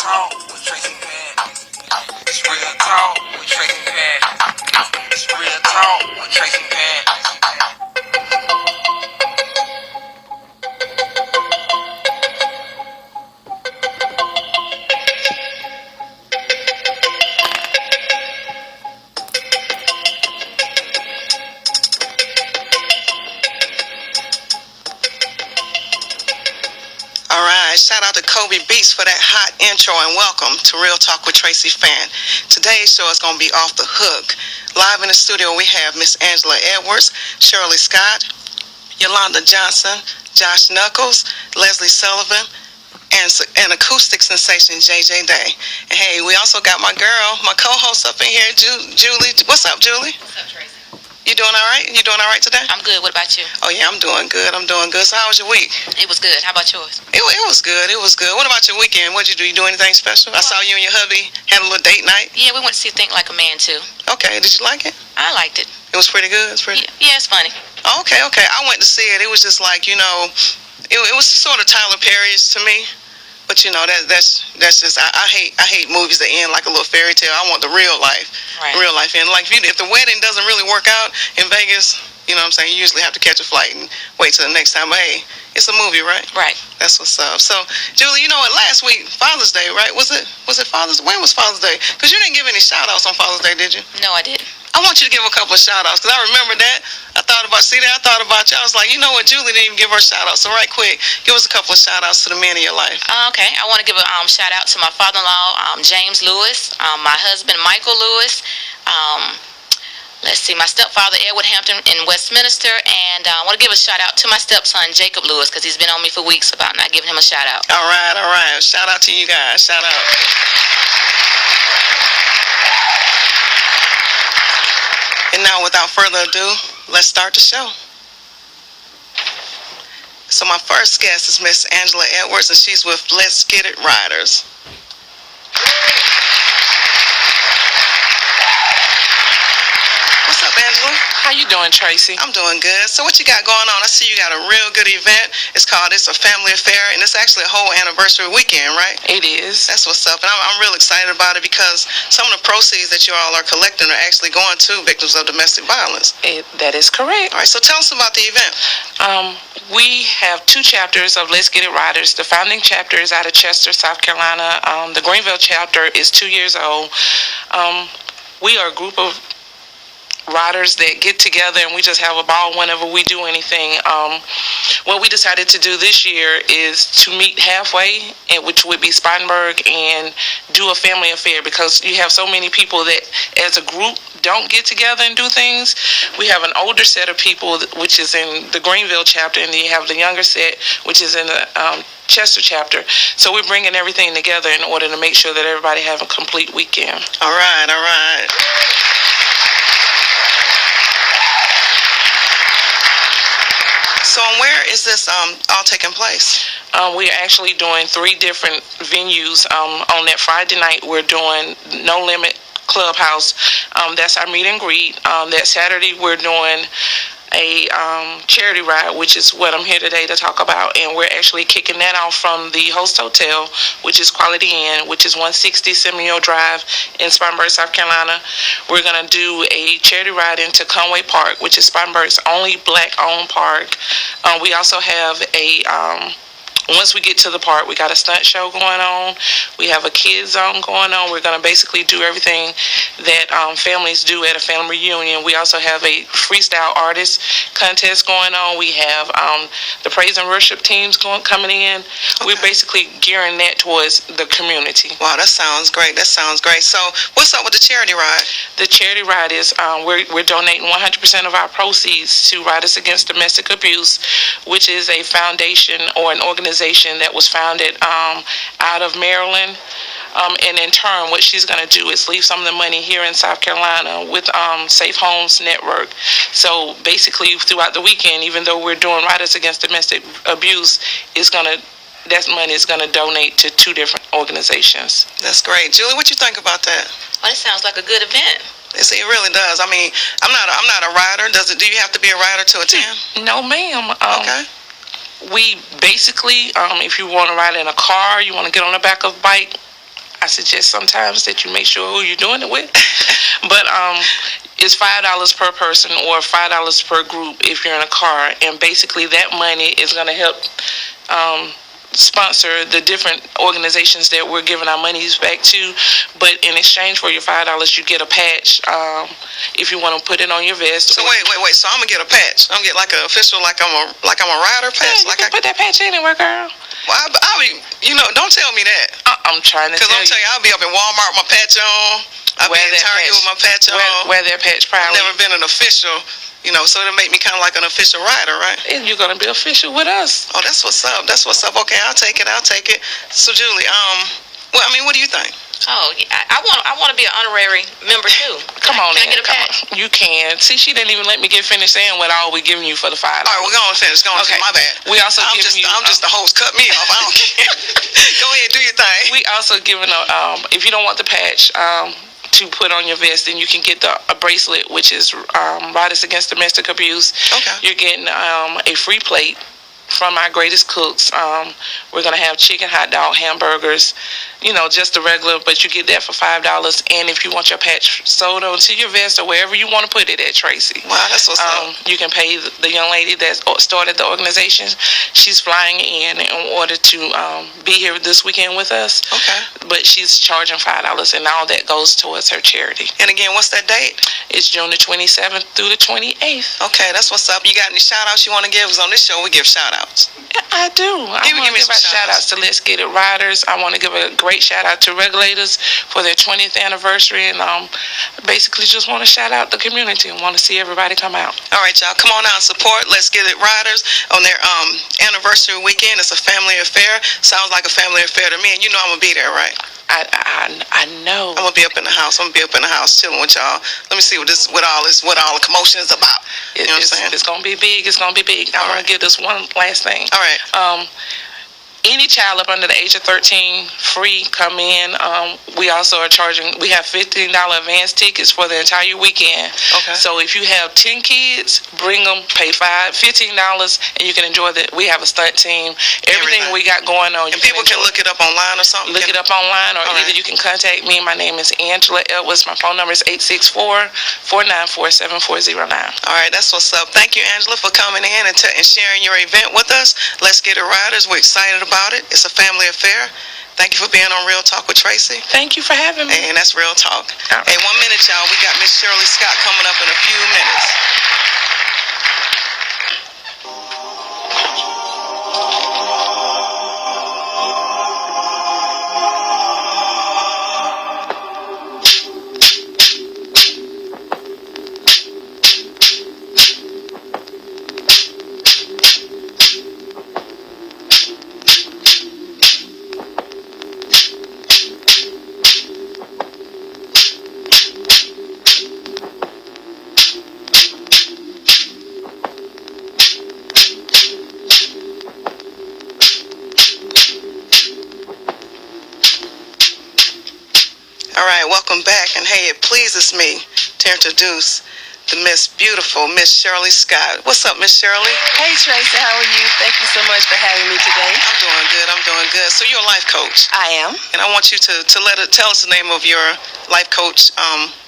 talk with Traci Fant. It's real talk with Traci Fant. It's real talk with Traci Fant. Shout out to Kobe Beats for that hot intro and welcome to Real Talk with Traci Fant. Today's show is going to be off the hook. Live in the studio we have Miss Angela Edwards, Shirley Scott, Yolanda Johnson, Josh Knuckles, Leslie Sullivan, and acoustic sensation JJ Dae. And hey, we also got my girl, my co-host up in here, Julie. What's up, Julie? What's up, Traci? You doing all right? You doing all right today? I'm good. What about you? Oh, yeah, I'm doing good. So how was your week? It was good. How about yours? It was good. What about your weekend? What did you do? You do anything special? I saw you and your hubby had a little date night. Yeah, we went to see Think Like a Man, too. Okay. Did you like it? I liked it. It was pretty good? Yeah, it's funny. Okay. I went to see it. It was just like, it was sort of Tyler Perry's to me. But, that's just, I hate movies that end like a little fairy tale. I want the real life. Right. Real life end. Like, if the wedding doesn't really work out in Vegas, you know what I'm saying? You usually have to catch a flight and wait till the next time. But, hey, it's a movie, right? Right. That's what's up. So, Julie, you know what? Last week, Father's Day, right? Was it Father's Day? When was Father's Day? Because you didn't give any shout-outs on Father's Day, did you? No, I didn't. I want you to give a couple of shout-outs because I remember that. I thought about you. I was like, you know what? Julie didn't even give her shout-out. So, right quick, give us a couple of shout-outs to the men in your life. Okay. I want to give a shout-out to my father-in-law, James Lewis, my husband, Michael Lewis, let's see, my stepfather, Edward Hampton in Westminster, and I want to give a shout-out to my stepson, Jacob Lewis, because he's been on me for weeks about not giving him a shout-out. All right. Shout-out to you guys. Shout-out. And now, without further ado, let's start the show. So my first guest is Miss Angela Edwards, and she's with Let's Get It Riders. What's up, Angela? How you doing, Traci? I'm doing good. So what you got going on? I see you got a real good event. It's called It's a Family Affair, and it's actually a whole anniversary weekend, right? It is. That's what's up. And I'm real excited about it because some of the proceeds that you all are collecting are actually going to victims of domestic violence. That is correct. All right, so tell us about the event. We have two chapters of Let's Get It Riders. The founding chapter is out of Chester, South Carolina. The Greenville chapter is 2 years old. We are a group of riders that get together and we just have a ball whenever we do anything. What we decided to do this year is to meet halfway, which would be Spartanburg, and do a family affair because you have so many people that as a group don't get together and do things. We have an older set of people, which is in the Greenville chapter, and then you have the younger set, which is in the Chester chapter. So we're bringing everything together in order to make sure that everybody have a complete weekend. All right. So where is this all taking place? We're actually doing 3 different venues. On that Friday night, we're doing No Limit Clubhouse. That's our meet and greet. That Saturday, we're doing a charity ride, which is what I'm here today to talk about, and we're actually kicking that off from the host hotel, which is Quality Inn, which is 160 Seminole Drive in Spartanburg, South Carolina. We're going to do a charity ride into Conway Park, which is Spartanburg's only black-owned park. We also have once we get to the park, we got a stunt show going on. We have a kids zone going on. We're going to basically do everything that families do at a family reunion. We also have a freestyle artist contest going on. We have the praise and worship teams coming in. Okay. We're basically gearing that towards the community. Wow, that sounds great. So what's up with the charity ride? The charity ride is we're donating 100% of our proceeds to Riders Against Domestic Abuse, which is a foundation or an organization that was founded out of Maryland. And in turn, what she's going to do is leave some of the money here in South Carolina with Safe Homes Network. So basically, throughout the weekend, even though we're doing Riders Against Domestic Abuse, that money is going to donate to 2 different organizations. That's great. Julie, what you think about that? Well, it sounds like a good event. It really does. I mean, I'm not a rider. Do you have to be a rider to attend? No, ma'am. Okay. We basically, if you want to ride in a car, you want to get on the back of a bike, I suggest sometimes that you make sure who you're doing it with. But it's $5 per person or $5 per group if you're in a car, and basically that money is going to help sponsor the different organizations that we're giving our monies back to. But in exchange for your $5, you get a patch if you want to put it on your vest. So wait. So I'm gonna get a patch. I'm gonna get like an official, like I'm a rider patch. Yeah, you can put that patch anywhere, girl. Well, I'll be, don't tell me that. I'm trying to tell you. Because I'm telling you, I'll be up in Walmart with my patch on. I'll be in Target with my patch on. Wear that patch proudly. I've never been an official. So it'll make me kind of like an official rider, right? And you're gonna be official with us. Oh, that's what's up. Okay, I'll take it. So Julie, what do you think? Oh, yeah, I want to be an honorary member too. Come on, can I get a patch? You can. See, she didn't even let me get finished saying what all we giving you for the $5. All right, we're going to finish. My bad. We also I'm just the host. Cut me off. I don't care. Go ahead, do your thing. We also giving if you don't want the patch to put on your vest, then you can get a bracelet, which is Riders Against Domestic Abuse. Okay. You're getting a free plate from our greatest cooks. We're going to have chicken, hot dog, hamburgers, just the regular, but you get that for $5. And if you want your patch sewed onto your vest or wherever you want to put it at, Traci. Wow, that's what's up. You can pay the young lady that started the organization. She's flying in order to be here this weekend with us. Okay. But she's charging $5, and all that goes towards her charity. And again, what's that date? It's June the 27th through the 28th. Okay, that's what's up. You got any shout-outs you want to give? Because on this show, we give shout-outs. I do. I want to give a shout-outs to Let's Get It Riders. I want to give a great shout-out to Regulators for their 20th anniversary, and basically just want to shout out the community and want to see everybody come out. All right, y'all, come on out and support Let's Get It Riders on their anniversary weekend. It's a family affair. Sounds like a family affair to me, and I'm going to be there, right? I know. I'm going to be up in the house. Chilling with y'all. Let me see what all the commotion is about. You know what I'm saying? It's going to be big. I want to give this one last thing. All right. Any child up under the age of 13, free, come in. We also are charging, we have $15 advance tickets for the entire weekend. Okay. So if you have 10 kids, bring them, pay $15, and you can enjoy that. We have a stunt team. Everything we got going on. And people can look it up online or something? Look it up online, or either you can contact me. My name is Angela Edwards. My phone number is 864-494-7409. All right, that's what's up. Thank you, Angela, for coming in and sharing your event with us. Let's Get It Riders. We're excited about it. It's a family affair. Thank you for being on Real Talk with Traci. Thank you for having me. And that's Real Talk. Right. Hey, 1 minute, y'all. We got Miss Shirley Scott coming up in a few minutes. All right, welcome back, and hey, it pleases me to introduce the beautiful Miss Shirley Scott. What's up, Miss Shirley? Hey, Traci, how are you? Thank you so much for having me today. I'm doing good. So you're a life coach. I am. And I want you to tell us the name of your life coach.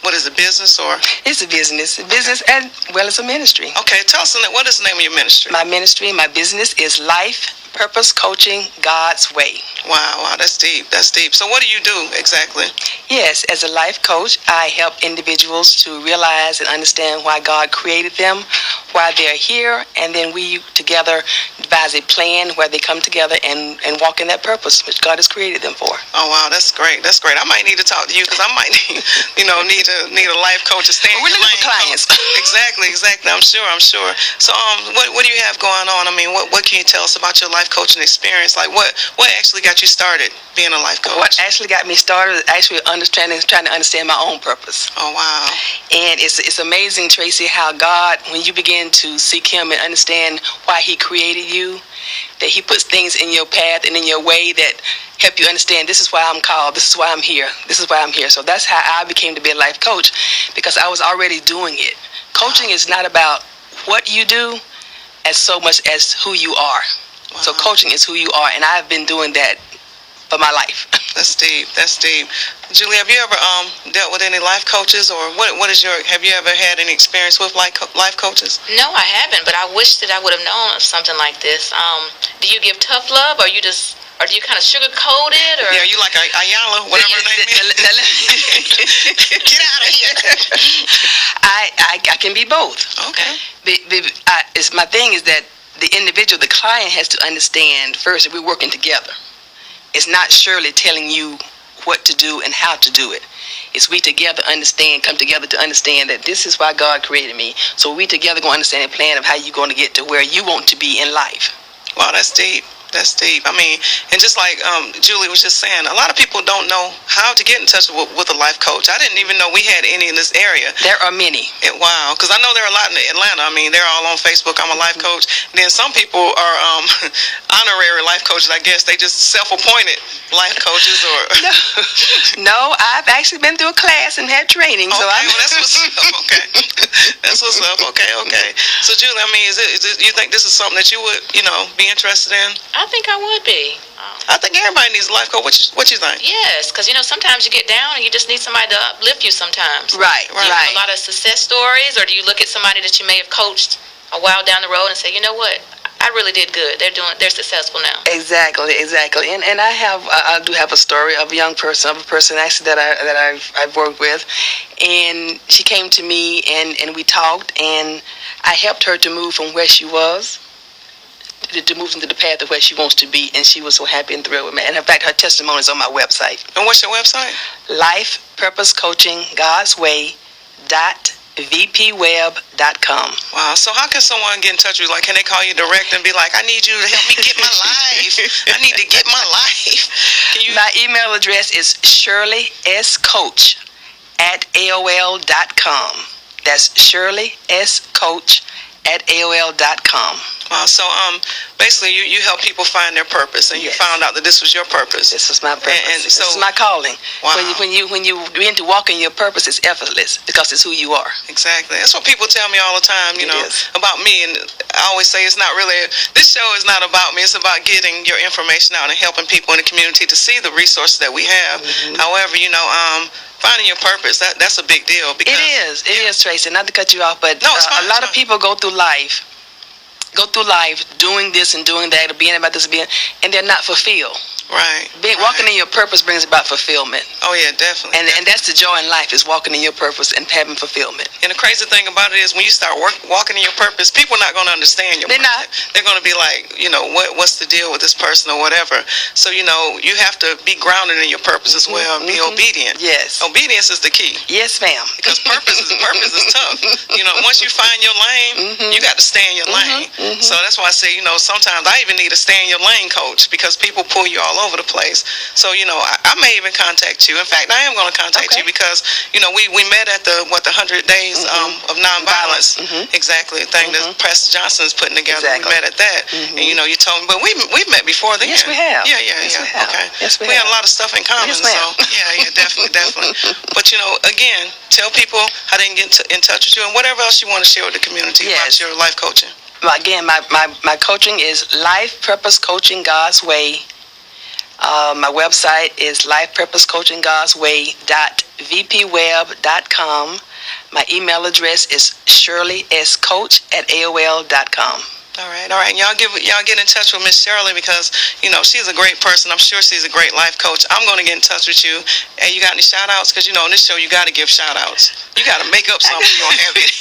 What is it, business or? It's a business. And well, it's a ministry. Okay, tell us what is the name of your ministry? My ministry, my business is Life Purpose Coaching God's Way. Wow, that's deep. So what do you do exactly? Yes, as a life coach, I help individuals to realize and understand why God created them, why they're here, and then we together devise a plan where they come together and walk in that purpose which God has created them for. Oh wow, that's great. I might need to talk to you because I might need a life coach to stand. We're looking for clients. Exactly. I'm sure. So what do you have going on? I mean, what can you tell us about your life coaching experience? Like what actually got you started being a life coach? What actually got me started is actually trying to understand my own purpose. Oh wow. And it's amazing, Traci, how God, when you begin to seek Him and understand why He created you, that He puts things in your path and in your way that help you understand this is why I'm called, this is why I'm here. So that's how I became to be a life coach, because I was already doing it. Coaching is not about what you do as so much as who you are. Wow. So coaching is who you are, and I've been doing that for my life. That's deep. That's deep. Julie, have you ever dealt with any life coaches, or what is your? Have you ever had any experience with life coaches? No, I haven't, but I wish that I would have known of something like this. Do you give tough love, or or do you kind of sugarcoat it, or? Yeah, you like Ayala, whatever her name is. Get out of here. I can be both. Okay. It's my thing is that the individual, the client, has to understand first that we're working together. It's not Shirley telling you what to do and how to do it. It's we together come together to understand that this is why God created me. So we together going to understand a plan of how you're going to get to where you want to be in life. Wow, that's deep. That's deep. I mean, and just like Julie was just saying, a lot of people don't know how to get in touch with a life coach. I didn't even know we had any in this area. There are many. Wow, because I know there are a lot in Atlanta. I mean, they're all on Facebook. I'm a life coach. And then some people are honorary life coaches, I guess. They just self-appointed life coaches. Or No, I've actually been through a class and had training. Okay, So well, that's what's up. Okay. That's what's up. Okay. So, Julie, I mean, you think this is something that you would, be interested in? I think I would be. I think everybody needs a life coach. What you think? Yes, because sometimes you get down and you just need somebody to uplift you sometimes. Right. Do you have a lot of success stories, or do you look at somebody that you may have coached a while down the road and say, you know what, I really did good. They're successful now. Exactly. And I do have a story of a young person, actually that I've worked with, and she came to me and we talked, and I helped her to move from where she was to move into the path of where she wants to be, and she was so happy and thrilled with me. And in fact, her testimony is on my website. And what's your website? Life Purpose Coaching God's Way .vpweb.com. Wow. So how can someone get in touch with you? Like, can they call you direct and be like, I need you to help me get my life. I need to get my life. My email address is shirleyscoach@aol.com. That's shirleyscoach@aol.com. Wow. So basically you help people find their purpose, and you found out that this was your purpose. This is my purpose. And so, this is my calling. Wow. When you begin to walk in your purpose, it's effortless because it's who you are. Exactly. That's what people tell me all the time, about me. And I always say it's not really, this show is not about me. It's about getting your information out and helping people in the community to see the resources that we have. Mm-hmm. However, finding your purpose, that's a big deal. Because It is, Traci. Not to cut you off, but no, it's fine, a lot of people go through life doing this and doing that, or being about this, and they're not fulfilled. Right. Walking in your purpose brings about fulfillment. Oh yeah, definitely. And that's the joy in life, is walking in your purpose and having fulfillment. And the crazy thing about it is when you start walking in your purpose, people are not going to understand your purpose. Not. They're going to be like, what's the deal with this person or whatever. So, you have to be grounded in your purpose as well and be obedient. Yes. Obedience is the key. Yes, ma'am. Because purpose is tough. Once you find your lane, you got to stay in your lane. So that's why I say, sometimes I even need a stay in your lane coach, because people pull you all over the place. So, I may even contact you. In fact, I am going to contact you because, we met at the 100 days of nonviolence. Exactly. The thing that Preston Johnson is putting together. Exactly. We met at that. And, you told me, but we've met before then. Yes, we have. Yeah. Yes, we have. Okay. Yes, we have have. a lot of stuff in common. Yes, ma'am. So, yeah, definitely. But, again, tell people how they can get in touch with you and whatever else you want to share with the community about your life coaching. Well, again, my coaching is Life Purpose Coaching God's Way. My website is lifepurposecoachinggodsway.vpweb.com. My email address is shirleyscoach@aol.com. All right. Y'all get in touch with Miss Shirley, because she's a great person. I'm sure she's a great life coach. I'm going to get in touch with you. Hey, you got any shout outs? Because in this show you got to give shout outs. You got to make up something. You don't have it.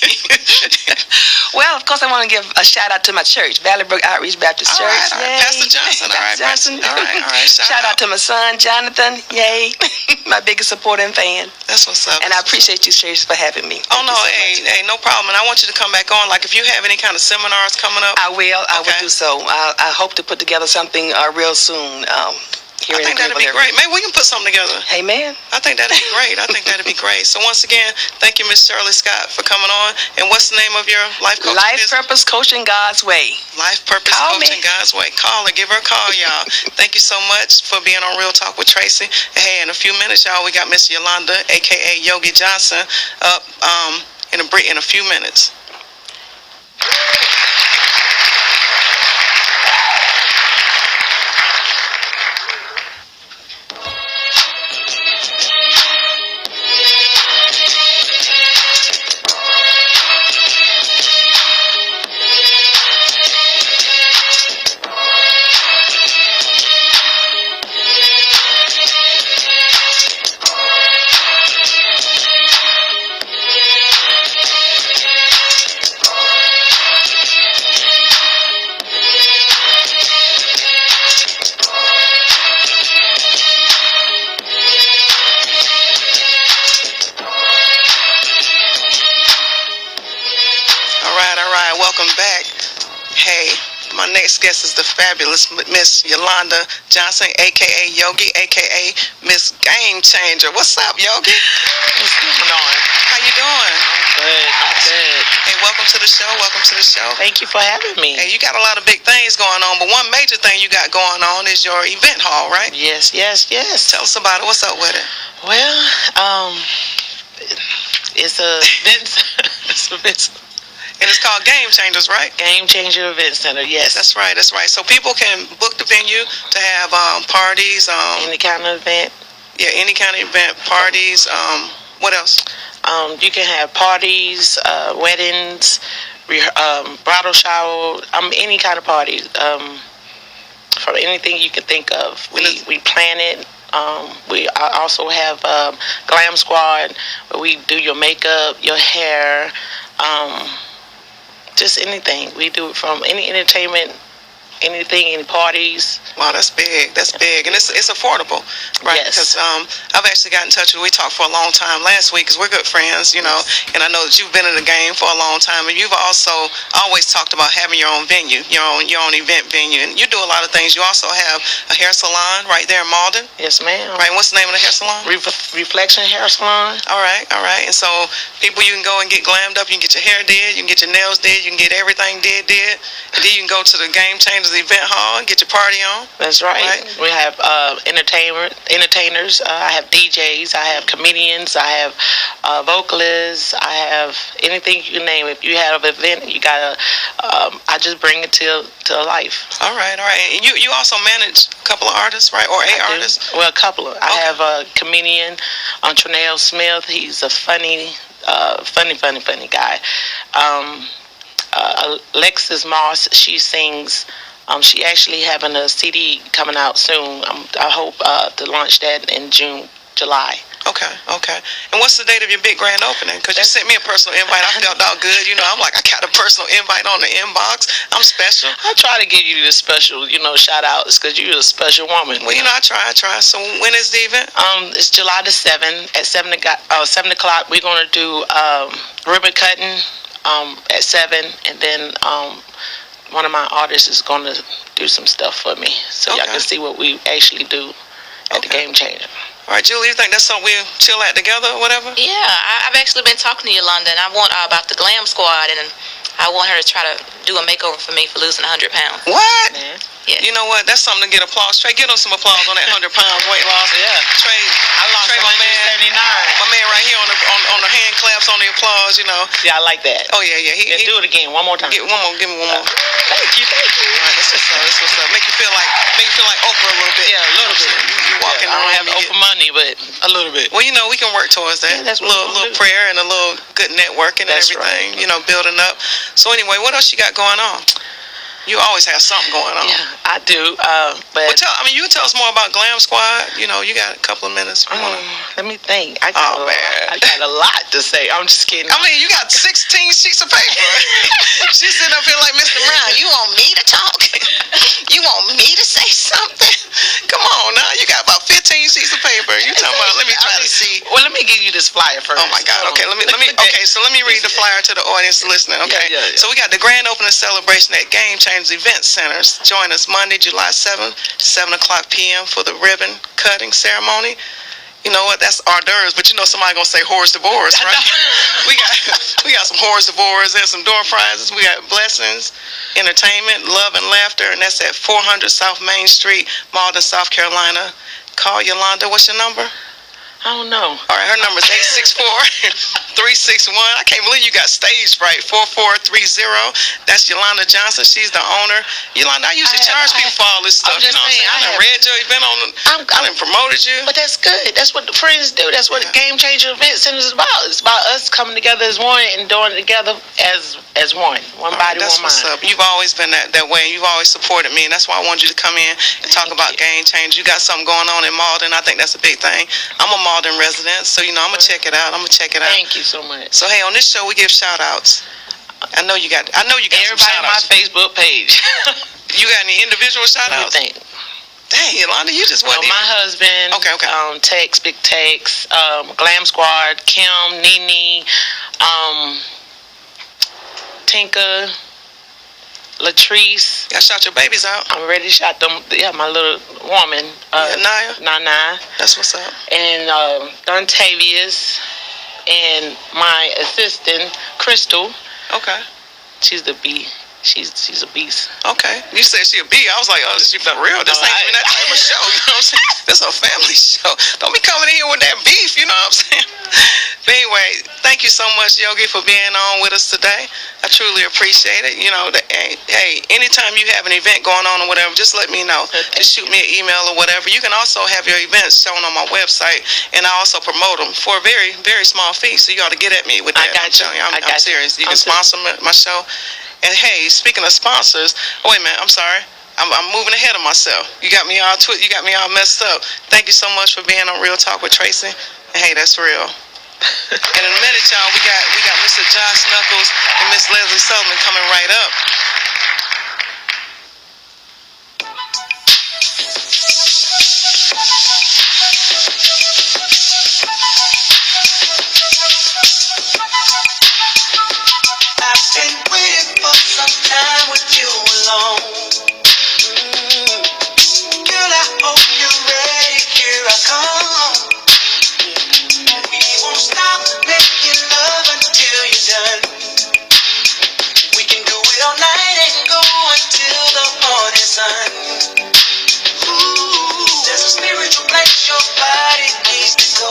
Well, of course, I want to give a shout out to my church, Valley Brook Outreach Baptist Church. All right. Pastor Johnson. All right. Johnson. All right. Shout out to my son, Jonathan. Yay. My biggest supporter and fan. That's what's up. And I appreciate you, Traci, for having me. Oh, no. Hey, no problem. And I want you to come back on. Like, if you have any kind of seminars coming up. I will do so. I hope to put together something real soon. I think that'd be great. Maybe we can put something together. Amen. I think that'd be great. So once again, thank you, Miss Shirley Scott, for coming on. And what's the name of your life coaching business? Purpose Coaching God's Way. Life Purpose Coaching God's Way. Call her. Give her a call, y'all. Thank you so much for being on Real Talk with Traci. Hey, in a few minutes, y'all, we got Miss Yolanda, a.k.a. Yogi Johnson, up in a few minutes. next guest is the fabulous Miss Yolanda Johnson, a.k.a. Yogi, a.k.a. Miss Game Changer. What's up, Yogi? What's going on? How you doing? I'm good. Hey, welcome to the show. Welcome to the show. Thank you for having me. Hey, you got a lot of big things going on, but one major thing you got going on is your event hall, right? Yes. Tell us about it. What's up with it? Well, it's a event. And it's called Game Changers, right? Game Changer Event Center. Yes, That's right. So people can book the venue to have parties. any kind of event. Yeah, any kind of event, parties. What else? You can have parties, weddings, bridal shower. Any kind of party. From anything you can think of, we plan it. We also have Glam Squad, where we do your makeup, your hair, just anything. We do it from any entertainment, anything, any parties. Wow, that's big. And it's affordable, right? Yes. Because I've actually got in touch with. We talked for a long time last week because we're good friends, and I know that you've been in the game for a long time, and you've also always talked about having your own venue, your own event venue, and you do a lot of things. You also have a hair salon right there in Malden. Yes, ma'am. Right. What's the name of the hair salon? Reflection Hair Salon. All right. And so people, you can go and get glammed up. You can get your hair did. You can get your nails did. You can get everything did. And then you can go to the Game Changers event hall and get your party on. That's right. We have entertainers. I have DJs. I have comedians. I have vocalists. I have anything you can name. If you have an event, you gotta. I just bring it to life. All right. And you also manage a couple of artists, right? Or artist? Well, a couple of. I have a comedian, Trinell Smith. He's a funny guy. Alexis Moss. She sings. She actually having a CD coming out soon. I hope to launch that in July. Okay. And what's the date of your big grand opening? Because you sent me a personal invite. I felt all good. I'm like, I got a personal invite on the inbox. I'm special. I try to give you the special, shout outs because you're a special woman. Well, I try. So when is the event? It's July the 7th at 7 o'clock. We're going to do ribbon cutting at 7, and then one of my artists is going to do some stuff for me, so y'all can see what we actually do at the Game Changer. All right, Julie, you think that's something we'll chill at together or whatever? Yeah, I've actually been talking to Yolanda, and I want about the Glam Squad, and I want her to try to do a makeover for me for losing 100 pounds. What? Man. Yeah. You know what? That's something to get applause. Trey, give them some applause on that 100 pounds weight loss. Yeah. Trey, I lost Trey, 179. my man right here on the hand claps on the applause. Yeah, I like that. Oh yeah. He do it again one more time. Give me one more. Thank you. All right, that's what's up. Make you feel like Oprah a little bit. Yeah, a little bit. You walking I don't around. have open money, but a little bit. Well, we can work towards that. Yeah, that's what little prayer and a little good networking and That's everything. right. Building up. So anyway, what else you got going on? You always have something going on. Yeah, I do. But you can tell us more about Glam Squad. You got a couple of minutes. If you wanna. Let me think. I man. got a lot to say. I'm just kidding. You got 16 sheets of paper. She's sitting up here like, Mr. Brown, you want me to talk? You want me to say something? Come on now. You got about 15 sheets of paper. You talking about, let me try to see. Well, let me give you this flyer first. Oh my God. Okay, so let me read the flyer to the audience listening. Okay. Yeah. So we got the grand opening celebration at Game Changers Event Center. Join us Monday, July 7th, 7 o'clock p.m. for the ribbon cutting ceremony. You know what? That's hors d'oeuvres, but somebody gonna say hors d'oeuvres, right? we got some hors d'oeuvres and some door prizes. We got blessings, entertainment, love and laughter, and that's at 400 South Main Street, Malden, South Carolina. Call Yolanda. What's your number? I don't know. All right, her number is 864-361. I can't believe you got stage fright. 4430. That's Yolanda Johnson. She's the owner. Yolanda, I usually charge people for all this stuff. I'm just saying, I done read your event I done promoted you. But that's good. That's what the friends do. That's what the Game Changer Event Center is about. It's about us coming together as one and doing it together as one. One body, that's one mind. What's up. You've always been that way, and you've always supported me, and that's why I wanted you to come in and talk about Game Changer. You got something going on in Malden. I think that's a big thing. I'm a Malden resident, so I'm gonna check it out. Thank you so much. So hey, on this show we give shout outs. I know you got everybody some shout on my outs. Facebook page. You got any individual shout outs? Let me think. Dang, Yolanda, you just wasn't my husband. Okay. Tex, Big Tex, Glam Squad, Kim, Nene, Tinka, Latrice. Y'all shot your babies out. I'm ready to shot them. Yeah, my little woman. Naya. That's what's up. And Dontavius. And my assistant, Crystal. Okay. She's the B. She's a beast. Okay. You said she a B. I was like, oh, she for real? This ain't even that type of show. You know what I'm saying? This is a family show. Don't be coming in here with that beef. You know what I'm saying? But anyway, thank you so much, Yogi, for being on with us today. I truly appreciate it. You know, hey, anytime you have an event going on or whatever, just let me know. Just shoot me an email or whatever. You can also have your events shown on my website, and I also promote them for a very, very small fee. So you ought to get at me with that. I'm telling you, I'm serious. You can sponsor my show. And hey, speaking of sponsors, wait a minute, I'm sorry. I'm moving ahead of myself. You got me all you got me all messed up. Thank you so much for being on Real Talk with Traci. And hey, that's real. And in a minute, y'all, we got Mr. Josh Knuckles and Miss Leslie Sullivan coming right up. Been waiting for some time with you alone. Girl, I hope you're ready. Here I come. We won't stop making love until you're done. We can do it all night and go until the morning sun. Ooh, there's a spiritual place your body needs to go.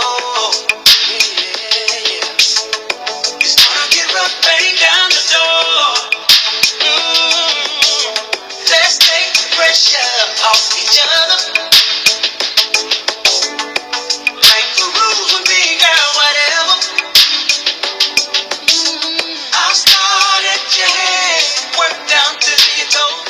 It's gonna get rough, bang down the door. Let's take the pressure off each other. Break the rules with me, girl, whatever. I'll start at your head, work down to your toes.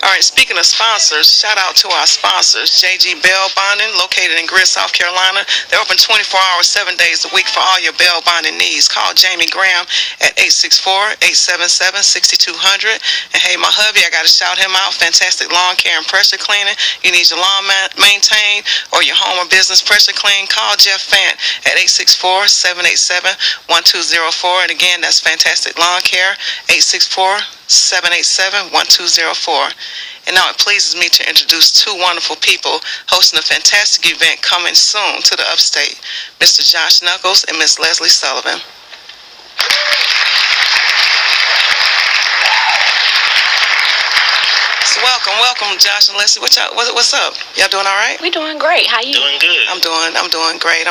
All right, speaking of sponsors, shout out to our sponsors, JG Bail Bonding, located in Greer, South Carolina. They're open 24 hours, 7 days a week for all your bail bonding needs. Call Jamie Graham at 864-877-6200. And hey, my hubby, I got to shout him out. Fantastic lawn care and pressure cleaning. You need your lawn maintained or your home or business pressure clean, call Jeff Fant at 864-787-1204. And again, that's Fantastic Lawn Care, 864-787-1204. And now it pleases me to introduce two wonderful people hosting a fantastic event coming soon to the upstate, Mr. Josh Knuckles and Miss Leslie Sullivan. So welcome, Josh and Leslie. What's up? Y'all doing all right? We doing great. How you? Doing good. I'm doing great.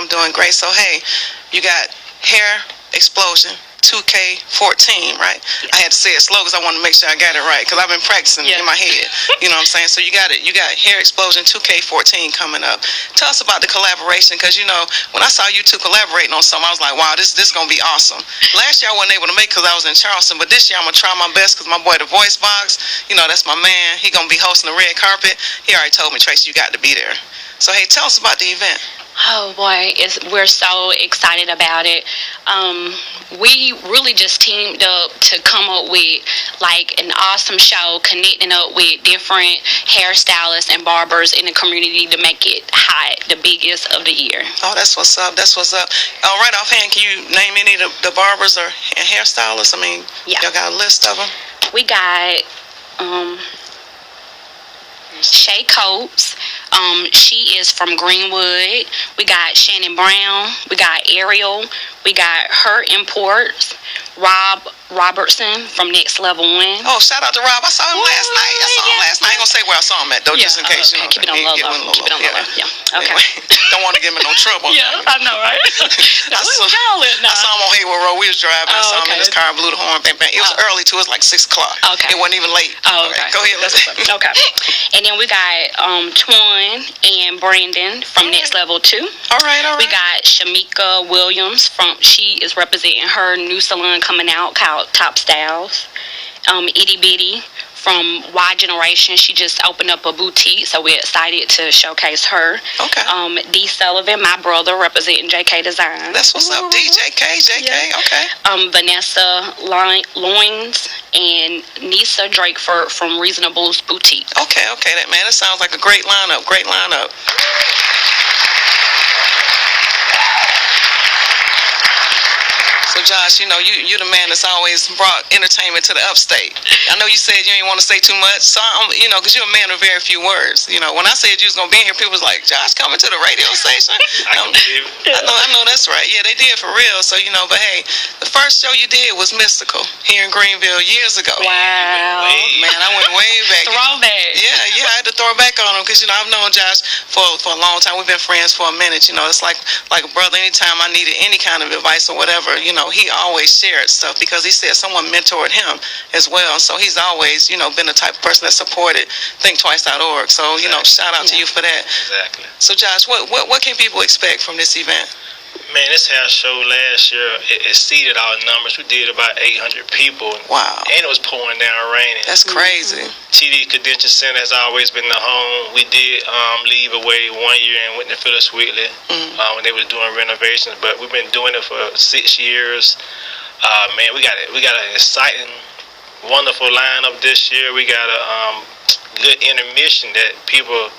So hey, you got Hair Explosion 2K14, right? Yeah. I had to say it slow because I want to make sure I got it right because I've been practicing in my head. You know what I'm saying? So you got it. You got Hair Explosion 2K14 coming up. Tell us about the collaboration because, you know, when I saw you two collaborating on something, I was like, wow, this is going to be awesome. Last year I wasn't able to make it because I was in Charleston, but this year I'm going to try my best because my boy, the Voice Box, you know, that's my man. He going to be hosting the red carpet. He already told me, Traci, you got to be there. So, hey, tell us about the event. Oh boy, we're so excited about it. We really just teamed up to come up with like an awesome show, connecting up with different hairstylists and barbers in the community to make it hot, the biggest of the year. Oh, that's what's up. Right offhand, can you name any of the barbers or hairstylists? I mean, y'all got a list of them? We got Shay Coates. She is from Greenwood. We got Shannon Brown. We got Ariel. We got Her Imports. Rob Robertson from Next Level One. Oh, shout out to Rob. I saw him last night. I ain't gonna say where I saw him at though, just in case. Okay. Keep it on low. Yeah. Okay. Anyway, don't want to get him in no trouble. Yeah, I know, right? I saw him on Hayward Road. We was driving. I saw him in his car, blew the horn, bang, bang. It was early too. It was like 6 o'clock. Okay. It wasn't even late. Oh, okay. Right, go ahead. Okay. And then we got Twan and Brandon from Next Level 2. All right. We got Shamika Williams she is representing her new salon coming out called Top Styles. Itty Bitty from Y Generation. She just opened up a boutique, so we're excited to showcase her. Okay. D Sullivan, my brother, representing JK Design. That's what's up. JK. Yeah. Okay. Vanessa Loins and Nisa Drakeford from Reasonable's Boutique. Okay. That sounds like a great lineup. So Josh, you know, you're the man that's always brought entertainment to the upstate. I know you said you didn't want to say too much, so you know, because you're a man of very few words. You know, when I said you was gonna be here, people was like, "Josh coming to the radio station." I know that's right. Yeah, they did for real. So you know, but hey, the first show you did was Mystical here in Greenville years ago. Wow. Man, I went way back. Throwback. Yeah, I had to throw it back on him because you know I've known Josh for a long time. We've been friends for a minute. You know, it's like a brother. Anytime I needed any kind of advice or whatever, you know, he always shared stuff because he said someone mentored him as well. So he's always, you know, been the type of person that supported ThinkTwice.org. So you know, shout out to you for that. Exactly. So Josh, what can people expect from this event? Man, this house show last year, it exceeded our numbers. We did about 800 people. Wow. And it was pouring down raining. That's crazy. TD Convention Center has always been the home. We did leave away 1 year and went to Phyllis Wheatley when they was doing renovations, but we've been doing it for 6 years. Man, we got an exciting, wonderful lineup this year. We got a good intermission that people.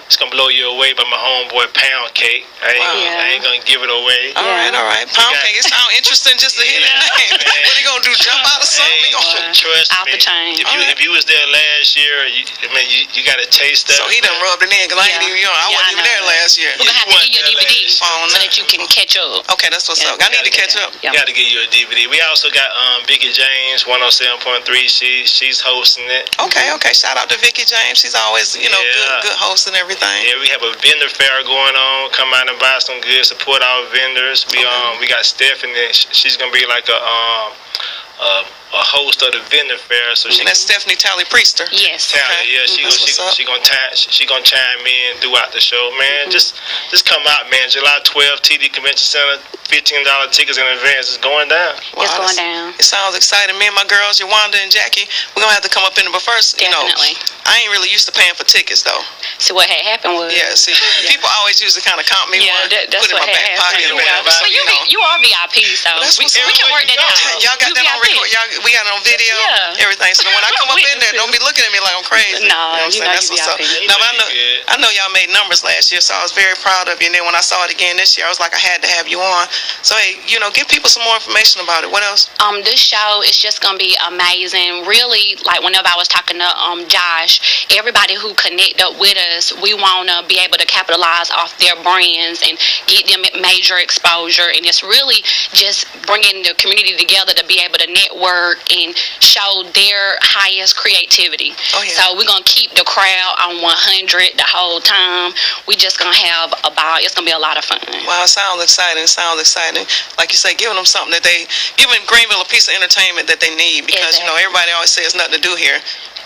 It's gonna blow you away by my homeboy Pound Cake. I ain't gonna give it away. All right. Pound Cake. It sounds interesting just to hear the name. What he gonna do? Jump out of something? Trust Out me. the chain. If you was there last year, you got a taste of. So he done rubbed it in because I ain't even, I wasn't even there last year. We're gonna have to get you a DVD so that you can catch up. Okay, that's what's up. I need to catch up. We got to get you a DVD. We also got Vicky James, 107.3. She's hosting it. Okay. Shout out to Vicky James. She's always, you know, good host and everything. Yeah, we have a vendor fair going on. Come out and buy some goods. Support our vendors. We got Stephanie. She's gonna be like a host of the vendor fair. So that's Stephanie Talley Priester. Yes. Talley, yeah, she gonna chime in throughout the show, man. Just come out, man. July 12th, TD Convention Center. $15 tickets in advance. It's going down. Wow, it's going down. It sounds exciting. Me and my girls, Yolanda and Jackie, we're gonna have to come up in it. But first, Definitely. I ain't really used to paying for tickets though. So what had happened was. Yeah, see, people always used to kind of comp me one, that's put it in what my back had pocket or happened. whatever. So you are VIP, so we can work that out. Y'all got that on record? We got it on video? Yeah. Everything. So when I come up in there, don't be looking at me like I'm crazy. No, you know what I'm saying? That's what's up. No, but I know y'all made numbers last year, so I was very proud of you. And then when I saw it again this year, I was like, I had to have you on. So hey, give people some more information about it. What else? This show is just gonna be amazing. Really, like whenever I was talking to Josh, everybody who connect up with us, we wanna be able to capitalize off their brands and get them major exposure. And it's really just bringing the community together to be able to network and show their highest creativity. Oh, yeah. So we're gonna keep the crowd on 100 the whole time. We just gonna have a ball. It's gonna be a lot of fun. Wow, it sounds exciting. Like you say, giving them something giving Greenville a piece of entertainment that they need because everybody always says nothing to do here.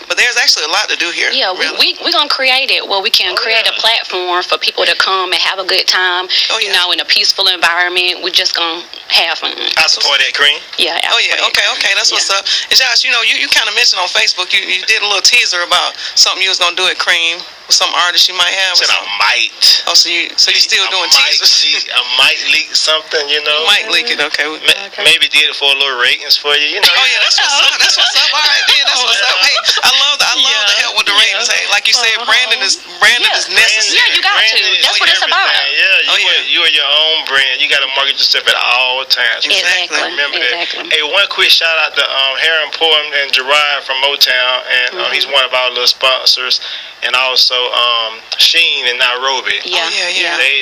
But there's actually a lot to do here. Yeah, really. we're going to create it where we can create a platform for people to come and have a good time, in a peaceful environment. We're just going to have fun. I support that, Cream. Yeah. Okay, that's what's up. And Josh, you kind of mentioned on Facebook, you did a little teaser about something you was going to do at Cream with some artist you might have. I said I might. Oh, so you still doing teasers? I might leak something, You might leak it, okay. Maybe did it for a little ratings for you, Oh, yeah, that's what's up. All right, then, that's what's up. Hey, I love the help with the ratings. Hey, like you said, branding is necessary. Yeah, you got to. That's what it's about. Yeah, you are your own brand. You got to market yourself at all times. Exactly. Remember that. Hey, one quick shout out to Harry Porum and Gerard from Motown, and he's one of our little sponsors. And also Sheen in Nairobi. Yeah.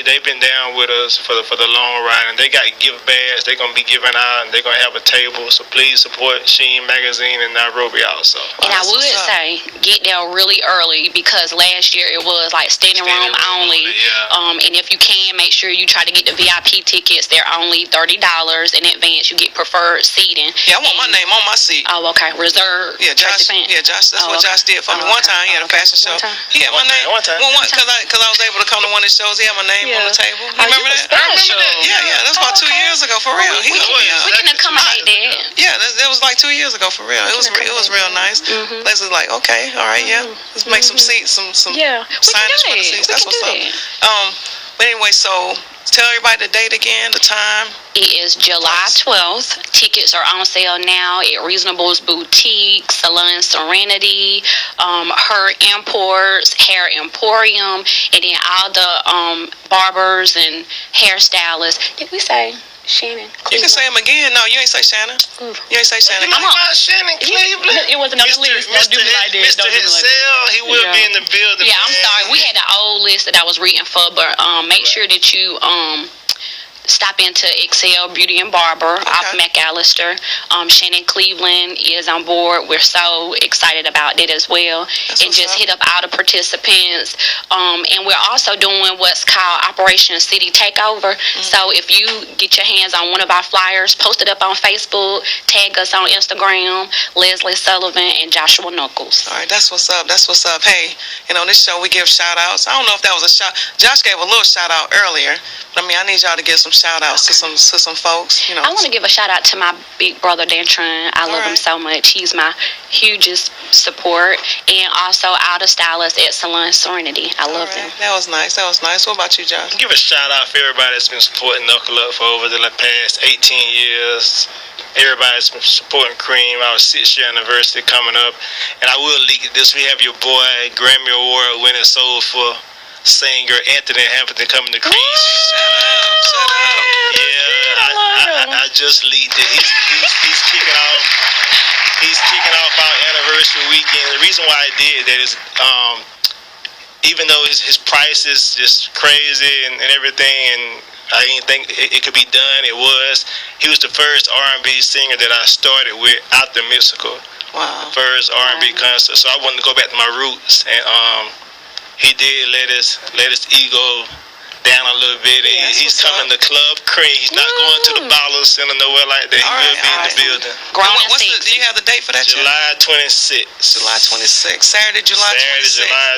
They've been down with us for the long ride, and they got gift bags they're gonna be giving out, and they're gonna have a table. So please support Sheen Magazine in Nairobi also. And I would say get there really early because last year it was like standing room only. Yeah. And if you can, make sure you try to get the VIP tickets. They're only $30 in advance. You get preferred seating. Yeah, I want my name on my seat. Oh, okay. Reserved. Yeah, Josh. Josh. That's what Josh did for me. One time he had a fashion show. He had my name. One time. Because I was able to come to one of his shows. He had my name on the table. You remember that? I remember that. Yeah. That's about 2 years ago, for real. We can accommodate that. Yeah, that was like 2 years ago, for real. It was real nice. Leslie's like, okay, all right, let's make some seats, some signage for the seats. That's what's up. But anyway, so tell everybody the date again, the time. It is July 12th. Tickets are on sale now at Reasonable's Boutique, Salon Serenity, Her Imports, Hair Emporium, and then all the barbers and hairstylists. Did we say? Shannon. You can say him again. No, you ain't say Shannon. You ain't say Shannon. You know about Shannon Cleveland? It wasn't on the list. Don't do me like that. Mr. Hitsell, he will be in the building. Yeah, I'm sorry. We had the old list that I was reading for, but make sure that you stop into Excel Beauty and Barber off McAllister. Shannon Cleveland is on board. We're so excited about that as well. And just hit up all the participants. And we're also doing what's called Operation City Takeover. So if you get your hands on one of our flyers, post it up on Facebook, tag us on Instagram, Leslie Sullivan and Joshua Knuckles. All right, that's what's up. That's what's up. Hey, this show we give shout outs. I don't know if that was a shout. Josh gave a little shout out earlier. But I need y'all to give some shout outs to some folks. I want to give a shout out to my big brother Dantron. I love him so much. He's my hugest support, and also all the stylists at Salon Serenity. I love them. That was nice. That was nice. What about you, Josh? Give a shout out for everybody that's been supporting Knuckle Up for over the past 18 years. Everybody's been supporting Cream. Our 6th year anniversary coming up, and I will leak this. We have your boy Grammy Award winning soulful singer Anthony Hampton coming to Cream. Shut up. Yeah, I just leaked it. He's kicking off. He's kicking off our anniversary weekend. The reason why I did that is, even though his price is just crazy and everything, and I didn't think it could be done, it was. He was the first R&B singer that I started with after Mystical. Wow. The first R&B concert. So I wanted to go back to my roots, and he did let his ego down a little bit. And he's coming to Club Cream. He's not going to the Bottle Center nowhere like that. He will be in the building. Do you have the date for that? July 26th. July 26th. Saturday, July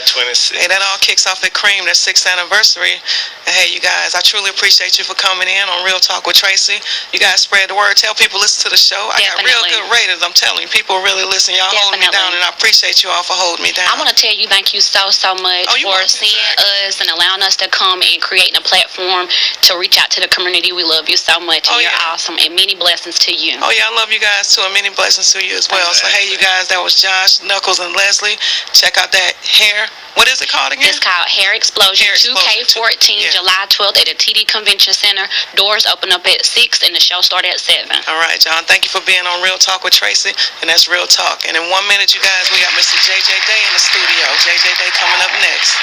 26th. Hey, that all kicks off at Cream, their 6th anniversary. And hey, you guys, I truly appreciate you for coming in on Real Talk with Traci. You guys spread the word. Tell people listen to the show. I got real good ratings. I'm telling you, people really listen. Y'all hold me down, and I appreciate you all for holding me down. I want to tell you thank you so much for seeing us and allowing us to come and creating a platform to reach out to the community. We love you so much, and you're awesome, and many blessings to you. Oh yeah, I love you guys too, and many blessings to you as well. So hey, you guys, that was Josh, Knuckles, and Leslie. Check out that hair. What is it called again? It's called Hair Explosion. 2K14, July 12th at the TD Convention Center. Doors open up at 6 and the show started at 7. All right, John. Thank you for being on Real Talk with Traci, and that's Real Talk. And in 1 minute, you guys, we got Mr. JJ Dae in the studio. JJ Dae coming up next.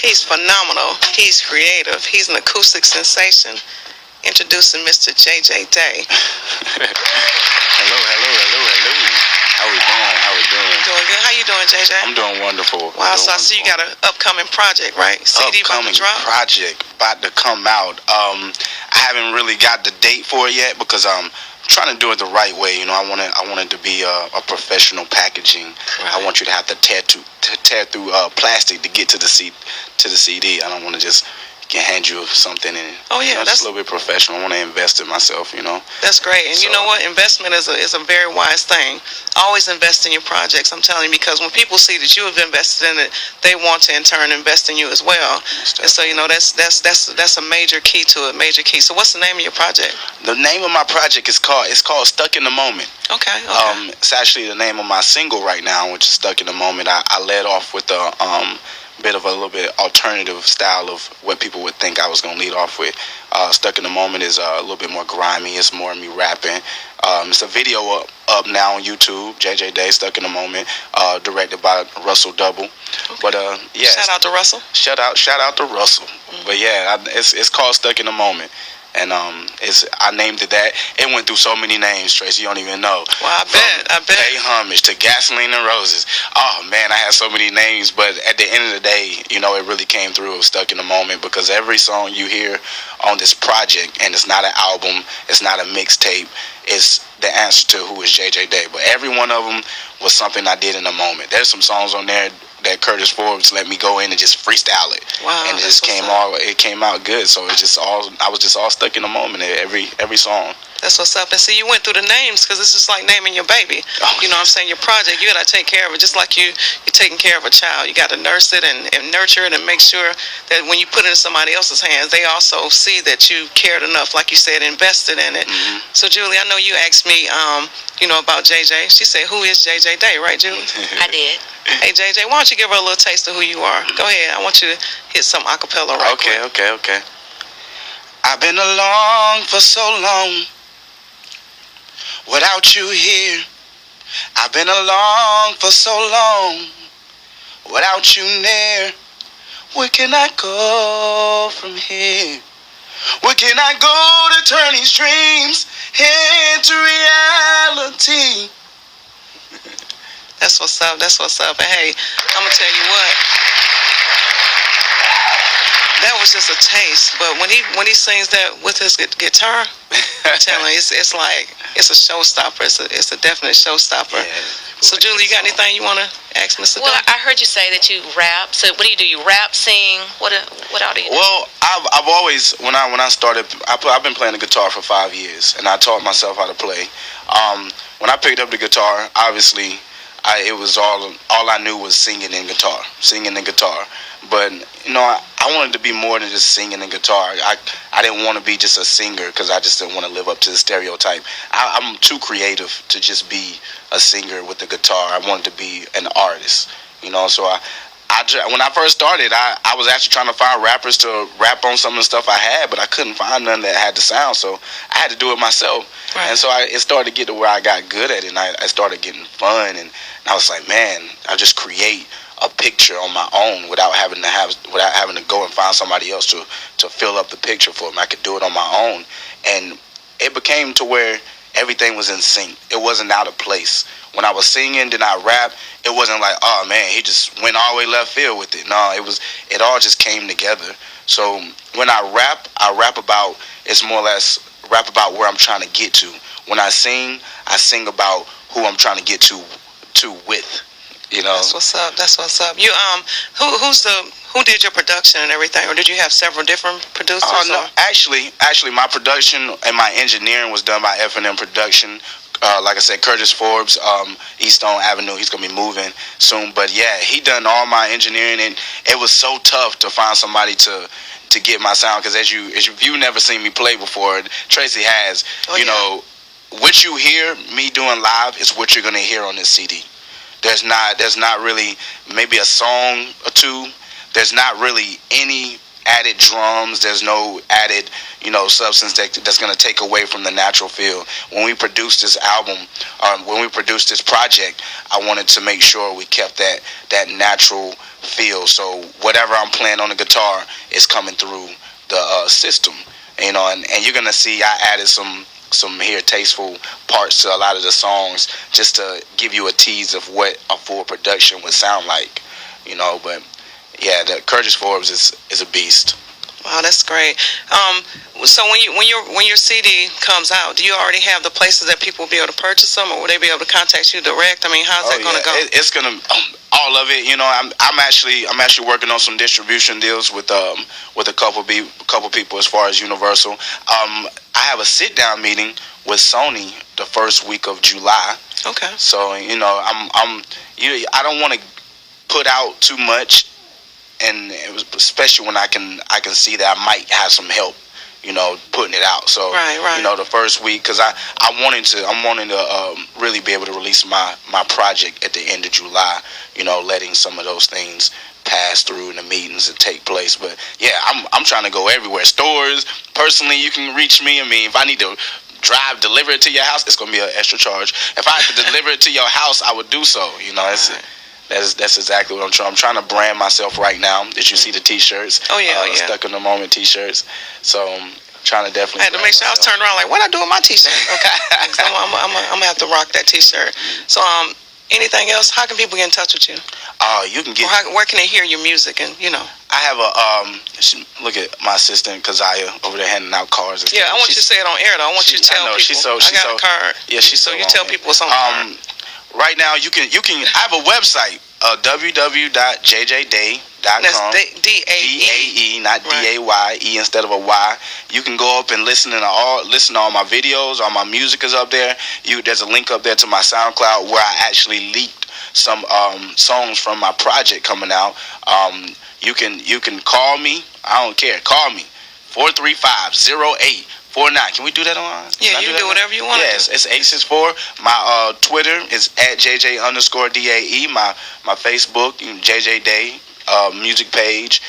He's phenomenal. He's creative. He's an acoustic sensation. Introducing Mr. JJ Dae. Hello. How we doing? Doing good. How you doing, JJ? I'm doing wonderful. Wow, so I see you got an upcoming project, right? CD upcoming about to drop? project about to come out. I haven't really got the date for it yet because I'm trying to do it the right way. I want it to be a professional packaging. Right. I want you to have to tear through plastic to get to the CD. I don't want to just hand you something and that's a little bit professional. I want to invest in myself. That's great. And you know what? Investment is a very wise thing. Always invest in your projects. I'm telling you, because when people see that you have invested in it, they want to in turn invest in you as well. And so that's a major key to it. Major key. So what's the name of your project? The name of my project is called Stuck in the Moment. Okay. It's actually the name of my single right now, which is Stuck in the Moment. I led off with a little bit alternative style of what people would think I was going to lead off with. Stuck in the Moment is a little bit more grimy. It's more me rapping. It's a video up now on YouTube, JJ Dae, Stuck in the Moment, directed by Russell Double. Okay. But shout out to Russell. Shout out to Russell. Mm-hmm. But yeah, it's called Stuck in the Moment. And I named it that. It went through so many names, Traci, you don't even know. Well, I bet. Pay Homage to Gasoline and Roses. Oh man, I had so many names, but at the end of the day, you know, it really came through. It was Stuck in the Moment, because every song you hear on this project, and it's not an album, it's not a mixtape, it's the answer to who is JJ Dae. But every one of them was something I did in the moment. There's some songs on there that Curtis Forbes let me go in and just freestyle it. Wow, and it just came out good. So it's just I was just all stuck in the moment at every song. That's what's up. And see, you went through the names, because it's just like naming your baby. You know what I'm saying? Your project, you got to take care of it just like you're taking care of a child. You got to nurse it and nurture it and make sure that when you put it in somebody else's hands, they also see that you cared enough, like you said, invested in it. Mm-hmm. So, Julie, I know you asked me, about JJ. She said, who is JJ Dae, right, Julie? I did. Hey, JJ, why don't you give her a little taste of who you are? Go ahead. I want you to hit some acapella right quick. Okay. I've been along for so long without you here. I've been along for so long without you near. Where can I go from here? Where can I go to turn these dreams into reality? That's what's up. And hey, I'm going to tell you what. That was just a taste, but when he sings that with his guitar, I'm telling you, it's like it's a showstopper. It's a definite showstopper. Yeah, so, Julie, you got anything you want to ask Mr. Well, Dae? I heard you say that you rap. So, what do? You rap, sing? What all do you do? Well, I've always when I started, I've been playing the guitar for 5 years, and I taught myself how to play. When I picked up the guitar, obviously, it was all I knew was singing and guitar. But you know, I wanted to be more than just singing and guitar. I didn't want to be just a singer, because I just didn't want to live up to the stereotype. I'm too creative to just be a singer with the guitar. I wanted to be an artist, you know. So when I first started, I was actually trying to find rappers to rap on some of the stuff I had, but I couldn't find none that had the sound. So I had to do it myself. Right. And so it started to get to where I got good at it, and I started getting fun, and I was like, man, I just create a picture on my own without having to go and find somebody else to fill up the picture for me. I could do it on my own, and it became to where everything was in sync. It wasn't out of place. When I was singing, then I rap. It wasn't like, oh man, he just went all the way left field with it. No, it all just came together. So when I rap about, it's more or less rap about where I'm trying to get to. When I sing about who I'm trying to get to with. You know. That's what's up. You who did your production and everything, or did you have several different producers? Oh no, actually, my production and my engineering was done by F&M Production. Like I said, Curtis Forbes, East Stone Avenue. He's gonna be moving soon, but yeah, he done all my engineering, and it was so tough to find somebody to get my sound, because as you've never seen me play before, Traci has. You know, what you hear me doing live is what you're gonna hear on this CD. There's not really maybe a song or two. There's not really any added drums. There's no added, substance that's going to take away from the natural feel. When we produced this album, when we produced this project, I wanted to make sure we kept that natural feel. So whatever I'm playing on the guitar is coming through the system, and you're going to see I added some tasteful parts to a lot of the songs, just to give you a tease of what a full production would sound like, but yeah, the Curtis Forbes is a beast. Wow, that's great. So when your CD comes out, do you already have the places that people will be able to purchase them, or will they be able to contact you direct? I mean, how's that going to go? It's gonna all of it. I'm actually working on some distribution deals with a couple people as far as Universal. I have a sit down meeting with Sony the first week of July. Okay. So I don't want to put out too much, and especially when I can see that I might have some help, putting it out. So right. The first week, because I'm wanting to really be able to release my project at the end of July. Letting some of those things pass through in the meetings and take place. But yeah, I'm trying to go everywhere. Stores, personally, you can reach me. I mean, if I need to deliver it to your house, it's gonna be an extra charge. If I have to deliver it to your house, I would do so. That's exactly what I'm trying. I'm trying to brand myself right now. Did you see the T-shirts? Oh yeah. Stuck in the Moment T-shirts. So trying to definitely. I had to make sure I was turned around like, what I do with my T-shirt? Okay, so I'm gonna have to rock that T-shirt. So anything else? How can people get in touch with you? You can get. Where can they hear your music? And I have a look at my assistant Keziah over there handing out cards. And yeah, I want you to say it on air though. I want you to tell people. I got a card. Yeah, so you tell people what's on the card. Right now, you can. I have a website, www.jjdae.com. That's D-A-E, not D-A-Y-E instead of a Y. You can go up and listen to all my videos. All my music is up there. There's a link up there to my SoundCloud where I actually leaked some songs from my project coming out. You can call me. I don't care. Call me 435-0849. Can we do that online? Yeah, you can do whatever you want. Yes, it's 864. My Twitter is @JJ_DAE. My Facebook, JJ Dae music page.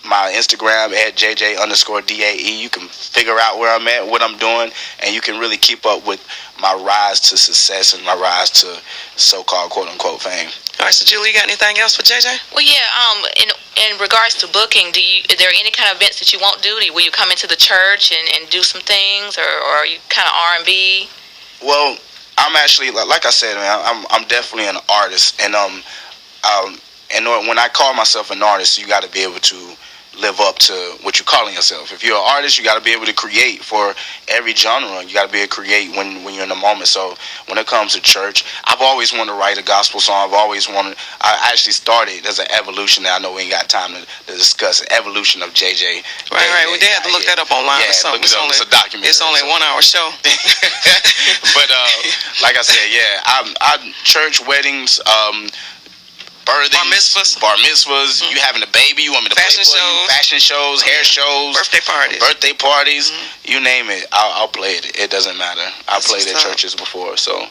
My Instagram @JJ_DAE. You can figure out where I'm at, what I'm doing, and you can really keep up with my rise to success and my rise to so-called quote-unquote fame. All right, so Julie, you got anything else for JJ? Well, yeah. In regards to booking, is there any kind of events that you won't do? Will you come into the church and do some things, or are you kind of R&B? Well, I'm actually like I said, man. I'm definitely an artist, and when I call myself an artist, you got to be able to live up to what you're calling yourself. If you're an artist, you got to be able to create for every genre. You got to be able to create when you're in the moment. So when it comes to church, I've always wanted to write a gospel song. I actually started, there's an evolution that I know we ain't got time to discuss, evolution of JJ. Right. We did have to look that up online or something. It's a documentary. It's only a 1 hour show. But like I said, yeah, I'm church, weddings, birthdays, bar mitzvahs, you having a baby, you want me to fashion play for shows, you, fashion shows, hair shows, birthday parties, you name it, I'll play it. It doesn't matter. I played at churches before, so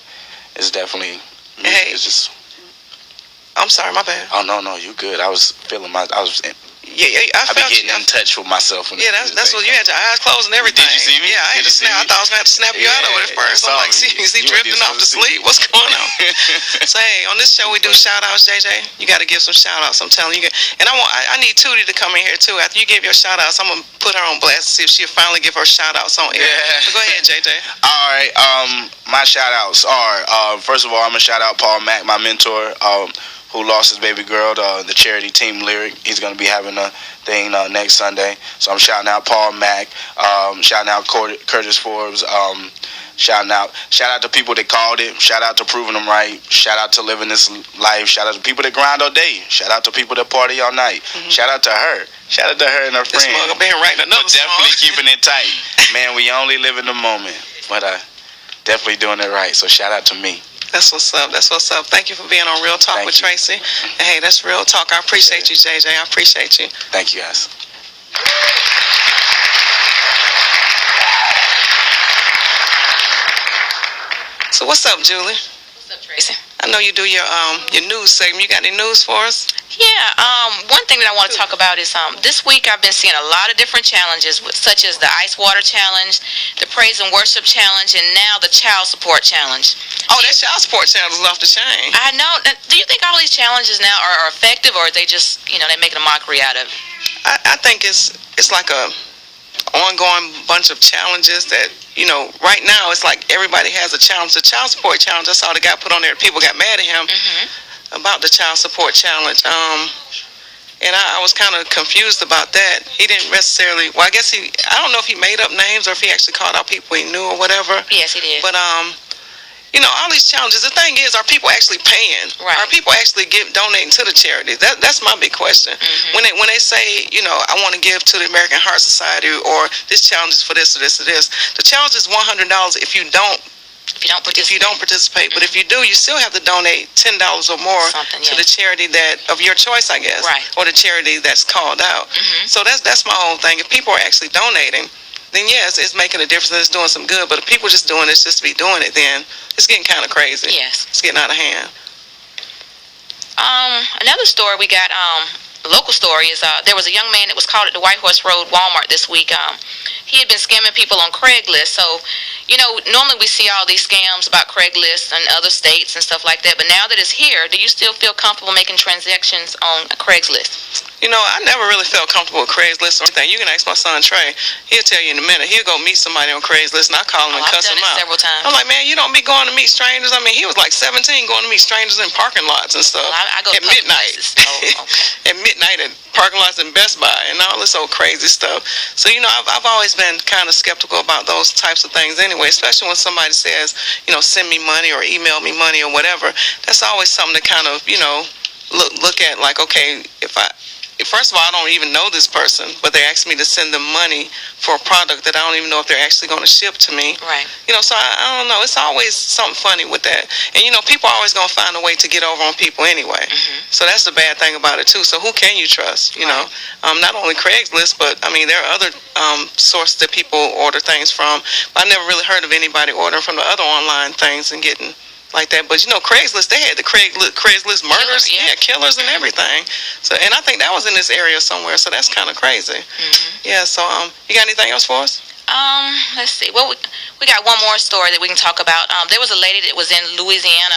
it's definitely. Hey, it's just. I'm sorry, my bad. Oh no, you good. I was feeling Yeah, I felt getting in touch with myself. Yeah, that's what you had your eyes closed and everything. Did you see me? Yeah, I had to snap. I thought I was going to have to snap you out of it at first. I'm like, is he drifting off to sleep? What's going on? So, hey, on this show we do shout-outs, JJ. You got to give some shout-outs, I'm telling you. And I need Tootie to come in here, too. After you give your shout-outs, I'm going to put her on blast to see if she'll finally give her shout-outs on air. Yeah. So go ahead, JJ. All right. My shout-outs are, first of all, I'm going to shout-out Paul Mack, my mentor, who lost his baby girl, the charity team Lyric. He's going to be having a thing next Sunday. So I'm shouting out Paul Mack, shouting out Curtis Forbes, shout out to people that called it, shout out to Proving Them Right, shout out to Living This Life, shout out to people that grind all day, shout out to people that party all night, shout out to her and her friends. This mug been writing another song. Definitely keeping it tight. Man, we only live in the moment, but definitely doing it right, so shout out to me. That's what's up. Thank you for being on Real Talk with Traci. And hey, that's Real Talk. I appreciate you, JJ. I appreciate you. Thank you, guys. So what's up, Julie? What's up, Traci? I know you do your news segment. You got any news for us? Yeah, one thing that I want to talk about is this week I've been seeing a lot of different challenges, such as the Ice Water Challenge, the Praise and Worship Challenge, and now the Child Support Challenge. Oh, that Child Support Challenge is off the chain. I know. Do you think all these challenges now are effective, or are they just, they're making a mockery out of it? I think it's like a ongoing bunch of challenges that, right now it's like everybody has a challenge. The Child Support Challenge, I saw the guy put on there, people got mad at him about the Child Support Challenge. And I was kind of confused about that. He didn't necessarily, I guess I don't know if he made up names or if he actually called out people he knew or whatever. Yes, he did. But, all these challenges, the thing is, are people actually paying? Right. Are people actually donating to the charity? That's my big question. When they say, I want to give to the American Heart Society, or this challenge is for this or this or this, the challenge is $100 if you don't participate. But if you do, you still have to donate $10 or more to the charity of your choice, I guess, right, or the charity that's called out. So that's my whole thing. If people are actually donating, then yes, it's making a difference and it's doing some good. But if people just doing this just to be doing it, then it's getting kind of crazy. Yes, it's getting out of hand. Another story we got, a local story is there was a young man that was caught at the White Horse Road Walmart this week. he had been scamming people on Craigslist. So, normally we see all these scams about Craigslist and other states and stuff like that. But now that it's here, do you still feel comfortable making transactions on Craigslist? I never really felt comfortable with Craigslist or anything. You can ask my son Trey. He'll tell you in a minute. He'll go meet somebody on Craigslist, and I call him and cuss him out. I've done it several times. I'm like, man, you don't be going to meet strangers. I mean, he was like 17 going to meet strangers in parking lots and stuff. Well, I go at to midnight. Oh, okay. At midnight at parking lots in Best Buy and all this old crazy stuff. So, I've always been kind of skeptical about those types of things anyway, especially when somebody says, send me money or email me money or whatever. That's always something to kind of, look at like, okay, first of all, I don't even know this person, but they asked me to send them money for a product that I don't even know if they're actually going to ship to me. Right. So I don't know. It's always something funny with that. And, people are always going to find a way to get over on people anyway. Mm-hmm. So that's the bad thing about it, too. So who can you trust, Right. Not only Craigslist, but, there are other sources that people order things from. But I never really heard of anybody ordering from the other online things and getting like that. But Craigslist, they had the Craigslist murders, killers and everything. So, and I think that was in this area somewhere. So that's kind of crazy. Mm-hmm. Yeah. So, you got anything else for us? Let's see. Well, we got one more story that we can talk about. There was a lady that was in Louisiana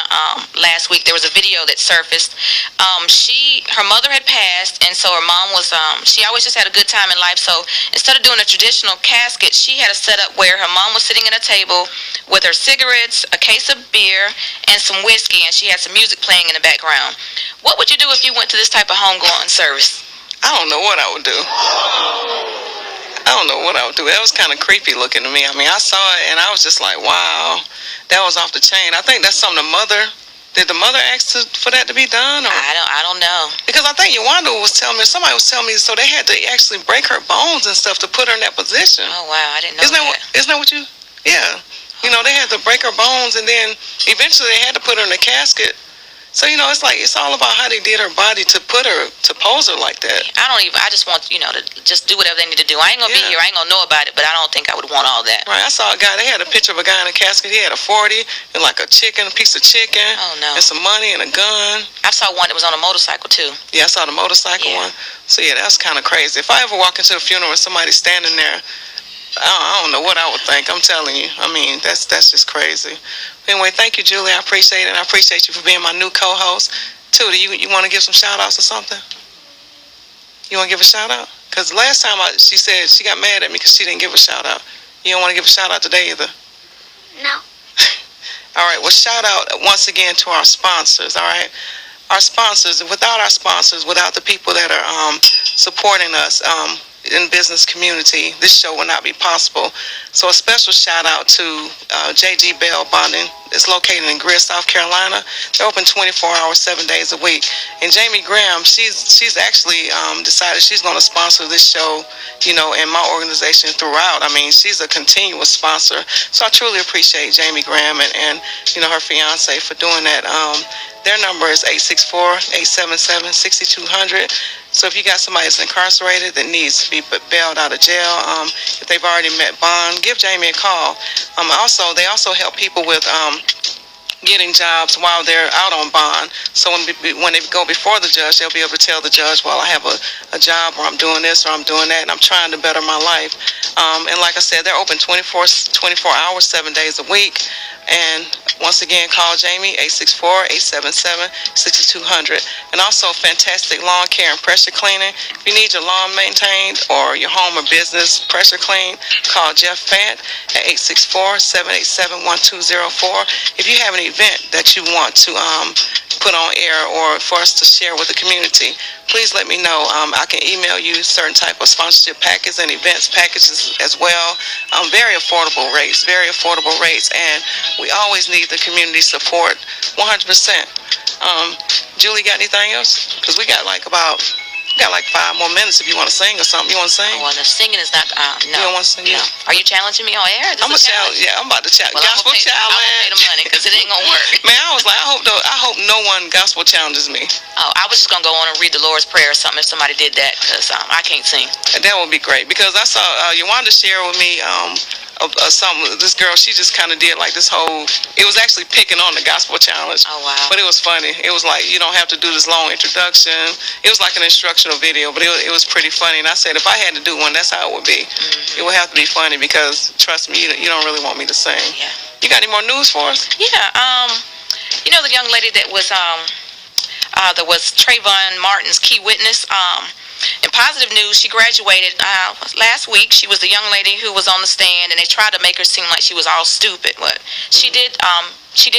last week. There was a video that surfaced. Her mother had passed, and so her mom was. She always just had a good time in life. So instead of doing a traditional casket, she had a setup where her mom was sitting at a table with her cigarettes, a case of beer, and some whiskey, and she had some music playing in the background. What would you do if you went to this type of homegoing service? I don't know what I would do. That was kind of creepy looking to me. I mean, I saw it and I was just like, wow, that was off the chain. I think that's something did the mother ask for that to be done? Or? I don't know. Because I think Yolanda somebody was telling me, so they had to actually break her bones and stuff to put her in that position. Oh, wow, I didn't know Isn't that what you, yeah. They had to break her bones and then eventually they had to put her in a casket. So, it's all about how they did her body to pose her like that. I just want, to just do whatever they need to do. I ain't going to be here. I ain't going to know about it, but I don't think I would want all that. Right. I saw a guy, they had a picture of a guy in a casket. He had a 40 and like a piece of chicken. Oh, no. And some money and a gun. I saw one that was on a motorcycle, too. Yeah, I saw the motorcycle one. So, yeah, that's kind of crazy. If I ever walk into a funeral and somebody's standing there, I don't know what I would think. I'm telling you. I mean, that's just crazy. Anyway, thank you, Julie. I appreciate it. I appreciate you for being my new co-host. Tuda, you want to give some shout-outs or something? You want to give a shout-out? Because last time she said she got mad at me because she didn't give a shout-out. You don't want to give a shout-out today either? No. All right. Well, shout-out once again to our sponsors, all right? Our sponsors. Without our sponsors, without the people that are supporting us, in business community, this show would not be possible. So a special shout out to JJ Dae Bonding. It's located in Greer, South Carolina. They're open 24 hours, 7 days a week. And Jamie Graham, she's actually decided she's going to sponsor this show, and my organization throughout. I mean, she's a continuous sponsor. So I truly appreciate Jamie Graham and her fiance for doing that. Their number is 864-877-6200. So if you got somebody that's incarcerated that needs to be bailed out of jail, if they've already met bond, give Jamie a call. They also help people with getting jobs while they're out on bond. So when they go before the judge, they'll be able to tell the judge, well, I have a job, or I'm doing this, or I'm doing that, and I'm trying to better my life. And like I said, they're open 24 hours, 7 days a week. And once again, call Jamie, 864-877-6200. And also fantastic lawn care and pressure cleaning. If you need your lawn maintained or your home or business pressure cleaned, call Jeff Fant at 864-787-1204. If you have an event that you want to put on air or for us to share with the community, please let me know. I can email you certain type of sponsorship packages and events packages as well. Very affordable rates, and we always need the community support 100%. Julie, got anything else? Because we got like 5 more minutes if you want to sing or something. You want to sing? Well, the singing is not, no. You don't want to sing? No. Are you challenging me on air? I'm a challenge. Yeah, I'm about to challenge. Well, gospel challenge. I'm going to pay the money because it ain't going to work. Man, I was like, I hope no one gospel challenges me. Oh, I was just going to go on and read the Lord's Prayer or something if somebody did that because I can't sing. That would be great because I saw Yolanda share with me This girl, she just kind of did like this whole. It was actually picking on the gospel challenge. Oh wow! But it was funny. It was like, you don't have to do this long introduction. It was like an instructional video, but it was pretty funny. And I said, if I had to do one, that's how it would be. It would have to be funny because trust me, you don't really want me to sing. Yeah. You got any more news for us? Yeah. You know the young lady that was Trayvon Martin's key witness. In positive news, she graduated last week. She was the young lady who was on the stand, and they tried to make her seem like she was all stupid. But she did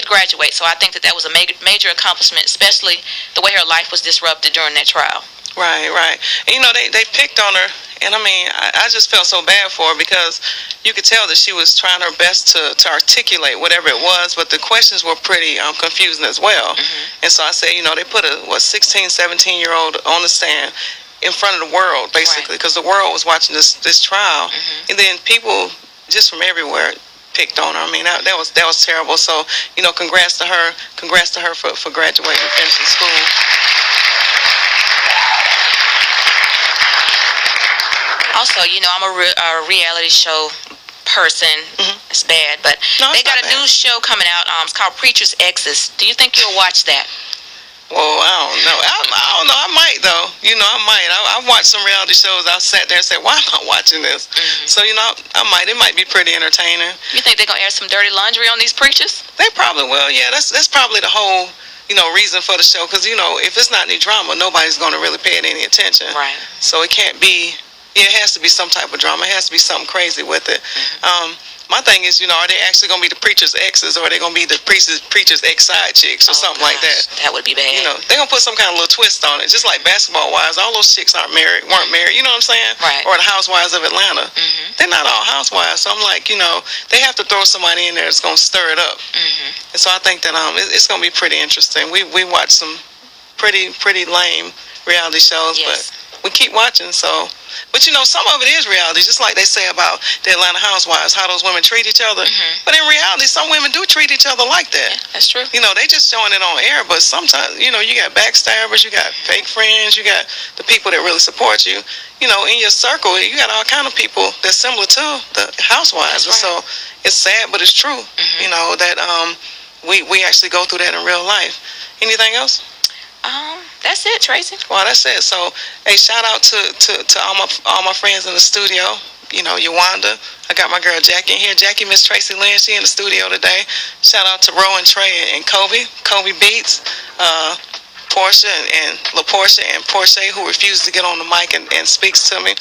graduate, so I think that was a major accomplishment, especially the way her life was disrupted during that trial. Right. And, you know, they picked on her, and I mean, I just felt so bad for her because you could tell that she was trying her best to articulate whatever it was, but the questions were pretty confusing as well. And so I said, you know, they put a 16, 17-year-old on the stand in front of the world, basically, because the world was watching this trial, and then people just from everywhere picked on her. I mean, that was terrible. So, you know, congrats to her for graduating and finishing school. Also, you know, I'm a reality show person. It's bad, but they got a new show coming out. It's called Preacher's Exes. Do you think you'll watch that? Well, I don't know. I don't know. I might, though. You know, I might. I watched some reality shows. I sat there and said, why am I watching this? So, you know, I might. It might be pretty entertaining. You think they're going to air some dirty laundry on these preachers? They probably will, yeah. That's probably the whole, you know, reason for the show. Because, you know, if it's not any drama, nobody's going to really pay it any attention. Right. So it can't be, it has to be some type of drama. It has to be something crazy with it. My thing is, you know, are they actually going to be the preacher's exes, or are they going to be the preacher's ex-side chicks or something like that? That would be bad. You know, they're going to put some kind of little twist on it, just like basketball-wise. All those chicks weren't married, you know what I'm saying? Right. Or the housewives of Atlanta. They're not all housewives. So I'm like, you know, they have to throw somebody in there that's going to stir it up. And so I think that it's going to be pretty interesting. We watch some pretty lame reality shows, but we keep watching, so. But, you know, some of it is reality, just like they say about the Atlanta housewives, how those women treat each other. But in reality, some women do treat each other like that. Yeah, that's true. You know, they just showing it on air, but sometimes, you know, you got backstabbers, you got fake friends, you got the people that really support you. You know, in your circle, you got all kind of people that's similar to the housewives. Right. So it's sad, but it's true, you know, that we actually go through that in real life. Anything else? That's it, Tracy. Well, that's it. So, hey, shout out to all my friends in the studio. You know, Yolanda. I got my girl Jackie in here. Jackie, Miss Tracy Lynn, she in the studio today. Shout out to Ro and Trey and Kobe Beats, Portia and LaPortia and Portia, who refuses to get on the mic and speaks to me.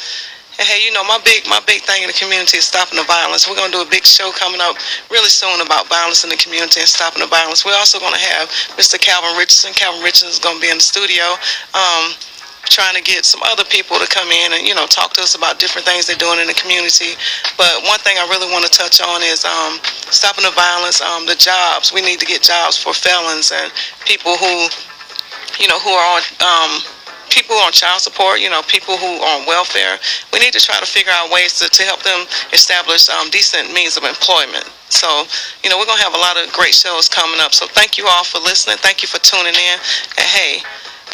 And hey, you know, my big thing in the community is stopping the violence. We're going to do a big show coming up really soon about violence in the community and stopping the violence. We're also going to have Mr. Calvin Richardson. Calvin Richardson is going to be in the studio trying to get some other people to come in and, you know, talk to us about different things they're doing in the community. But one thing I really want to touch on is stopping the violence, the jobs. We need to get jobs for felons and people who, you know, who are on people on child support, you know, people who are on welfare. We need to try to figure out ways to help them establish decent means of employment. So, you know, we're going to have a lot of great shows coming up. So thank you all for listening. Thank you for tuning in. And hey,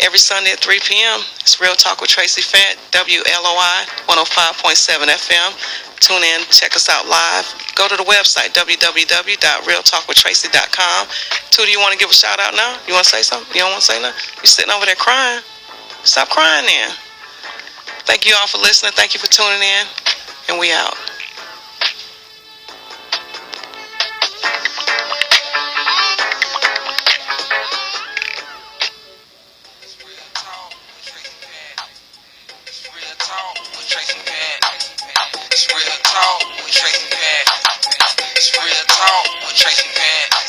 every Sunday at 3 p.m., it's Real Talk with Tracy Fant, WLOI 105.7 FM. Tune in, check us out live. Go to the website, www.realtalkwithtracy.com. Tootie, you want to give a shout out now? You want to say something? You don't want to say nothing? You're sitting over there crying. Stop crying then. Thank you all for listening. Thank you for tuning in. And we out. It's real talk with Tracy Fant.